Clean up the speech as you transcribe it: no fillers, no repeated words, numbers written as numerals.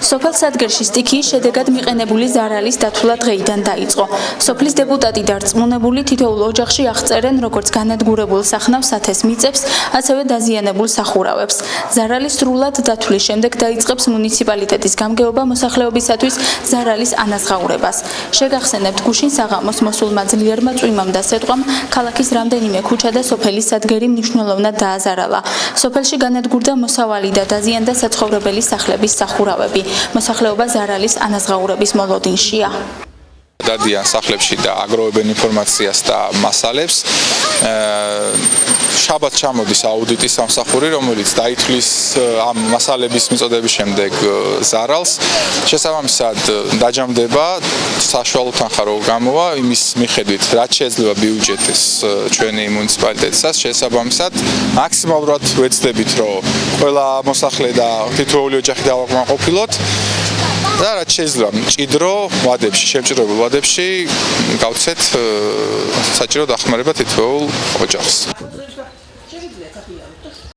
სოფელ სადგერში სტიქიის შედეგად მიყენებული ზარალის დათვლა დღეიდან დაიწყო. სოფლის დეპუტატი და რწმუნებული თითოეულ ოჯახში აღწერენ როგორც განადგურებულ სახნავს სათეს მიწებს, ასევე დაზიანებულ სახურავებს. ზარალის სრულად დათვლის შემდეგ დაიწყებს მუნიციპალიტეტის გამგეობა მოსახლეობისათვის ზარალის ანაზღაურებას. შეგახსენებთ, გუშინ საღამოს მოსულმა ძლიერმა წვიმამ და სეტყვამ ქალაქის რამდენიმე ქუჩა და სოფელის სადგერი მნიშვნელოვნად დააზარალა. სოფელში განადგურდა მოსავალი და დაზიანდა საცხოვრებელი სახლების სახურავები. მოსახლეობა ზარალის ანაზღაურების მოლოდინშია. დადიან სახლებში და აგროვებენ ინფორმაციას და მასალებს. შაბათ ჩამოდის აუდიტის სამსახური, რომელიც დაითვლის ამ მასალების მიწოდების შემდეგ ზარალს. შესაბამისად დაჯამდება საშუალო თანხა რო გამოვა იმის მიხედვით, რაც შეიძლება ბიუჯეტის ჩვენი მუნიციპალიტეტსაც. შესაბამისად მაქსიმალურად ვეცდებით, რომ ყველა მოსახლე და თითოეული ოჯახი დავაკმაყოფილოთ. და რაც შეიძლება მჭიდრო ვადებში, შემჭირებულ ვადებში გავცეთ საჭირო დახმარება თითოეულ ოჯახს.